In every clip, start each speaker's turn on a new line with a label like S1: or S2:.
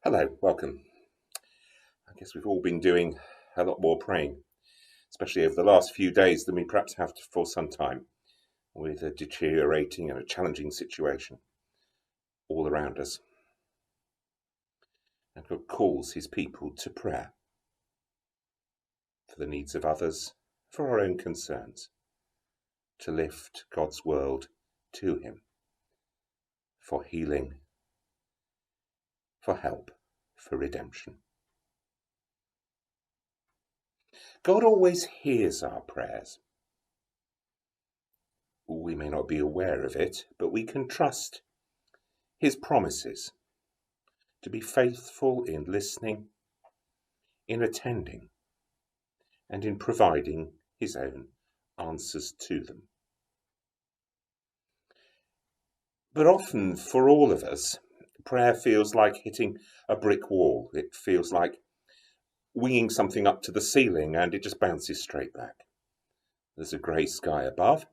S1: Hello, welcome. I guess we've all been doing a lot more praying, especially over the last few days than we perhaps have for some time, with a deteriorating and a challenging situation all around us. And God calls his people to prayer for the needs of others, for our own concerns, to lift God's world to him, for healing, for help, for redemption. God always hears our prayers. We may not be aware of it, but we can trust his promises to be faithful in listening, in attending, and in providing his own answers to them. But often, for all of us, prayer feels like hitting a brick wall. It feels like winging something up to the ceiling and it just bounces straight back. There's a grey sky above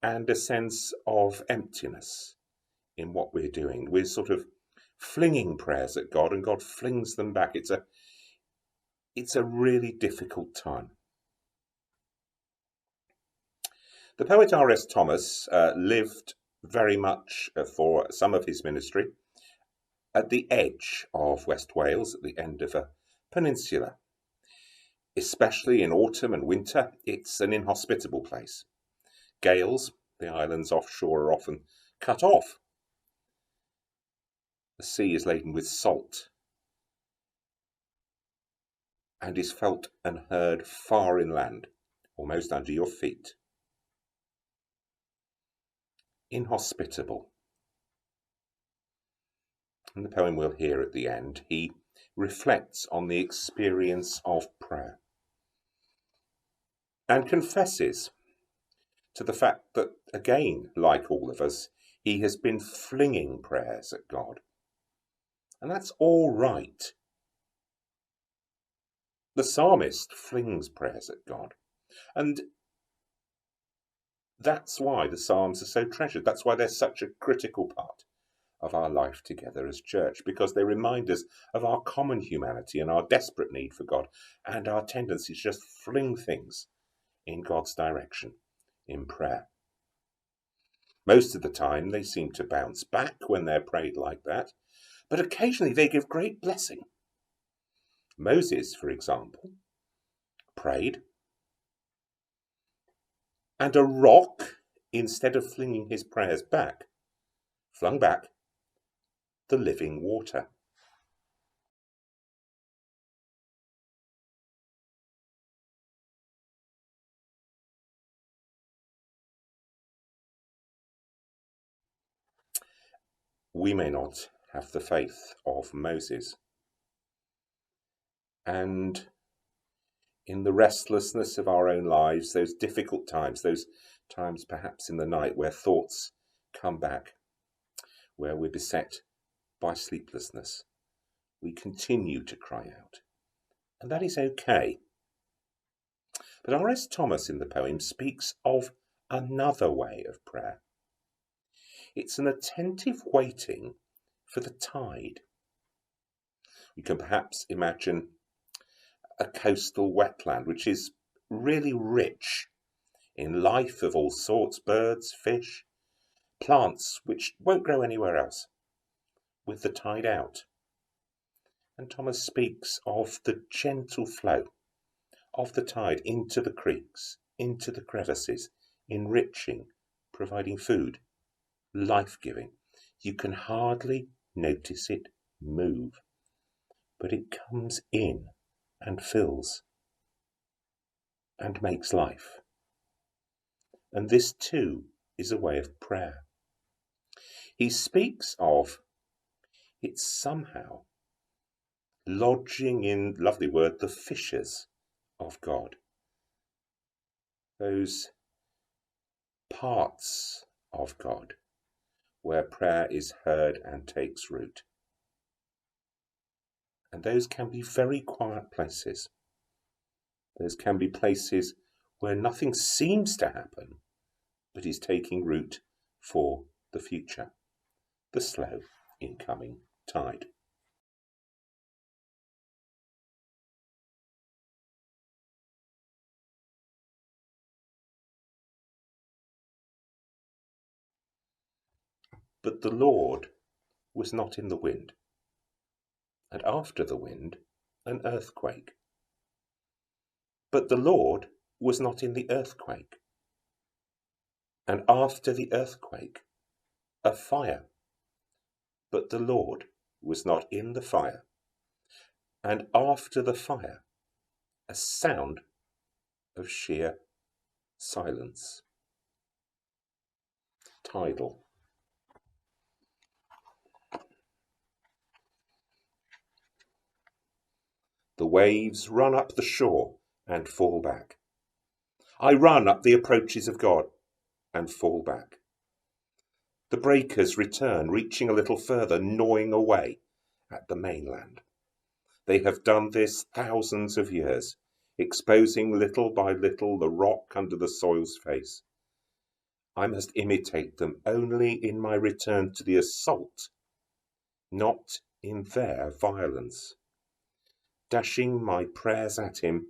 S1: and a sense of emptiness in what we're doing. We're sort of flinging prayers at God and God flings them back. It's a really difficult time. The poet R.S. Thomas lived very much for some of his ministry at the edge of West Wales, at the end of a peninsula. Especially in autumn and winter, it's an inhospitable place. Gales, the islands offshore, are often cut off. The sea is laden with salt and is felt and heard far inland, almost under your feet. Inhospitable. In the poem we'll hear at the end, he reflects on the experience of prayer and confesses to the fact that, again, like all of us, he has been flinging prayers at God. And that's all right. The psalmist flings prayers at God. And that's why the Psalms are so treasured. That's why they're such a critical part of our life together as church, because they remind us of our common humanity and our desperate need for God and our tendency to just fling things in God's direction in prayer. Most of the time they seem to bounce back when they're prayed like that, but occasionally they give great blessing. Moses, for example, prayed, and a rock, instead of flinging his prayers back, flung back the living water. We may not have the faith of Moses. And in the restlessness of our own lives, those difficult times, those times perhaps in the night where thoughts come back, where we're beset by sleeplessness, we continue to cry out. And that is okay. But R.S. Thomas in the poem speaks of another way of prayer. It's an attentive waiting for the tide. You can perhaps imagine a coastal wetland which is really rich in life of all sorts, birds, fish, plants which won't grow anywhere else, with the tide out. And Thomas speaks of the gentle flow of the tide into the creeks, into the crevices, enriching, providing food, life-giving. You can hardly notice it move, but it comes in and fills and makes life. And this too is a way of prayer. He speaks of it somehow lodging in, lovely word, the fissures of God. Those parts of God where prayer is heard and takes root. And those can be very quiet places. Those can be places where nothing seems to happen, but is taking root for the future, the slow incoming tide. But the Lord was not in the wind, and after the wind an earthquake. But the Lord was not in the earthquake, and after the earthquake a fire. But the Lord was not in the fire, and after the fire a sound of sheer silence. Tidal. The waves run up the shore and fall back. I run up the approaches of God and fall back. The breakers return, reaching a little further, gnawing away at the mainland. They have done this thousands of years, exposing little by little the rock under the soil's face. I must imitate them only in my return to the assault, not in their violence. Dashing my prayers at him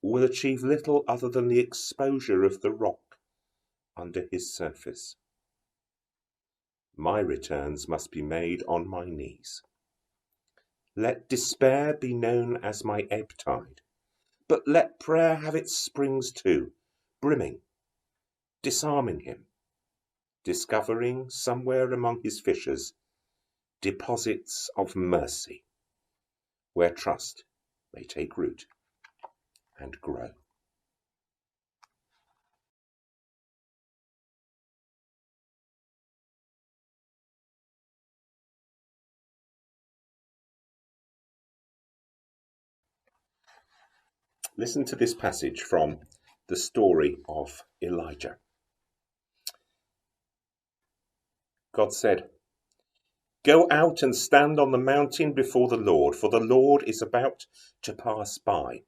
S1: will achieve little other than the exposure of the rock under his surface. My returns must be made on my knees. Let despair be known as my ebb tide, but let prayer have its springs too, brimming, disarming him, discovering somewhere among his fissures deposits of mercy, where trust may take root and grow. Listen to this passage from the story of Elijah. God said, "Go out and stand on the mountain before the Lord, for the Lord is about to pass by."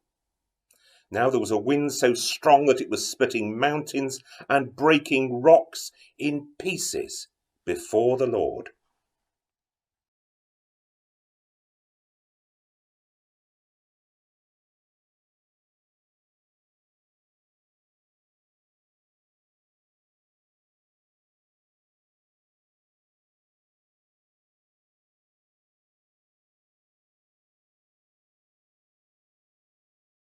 S1: Now there was a wind so strong that it was splitting mountains and breaking rocks in pieces before the Lord.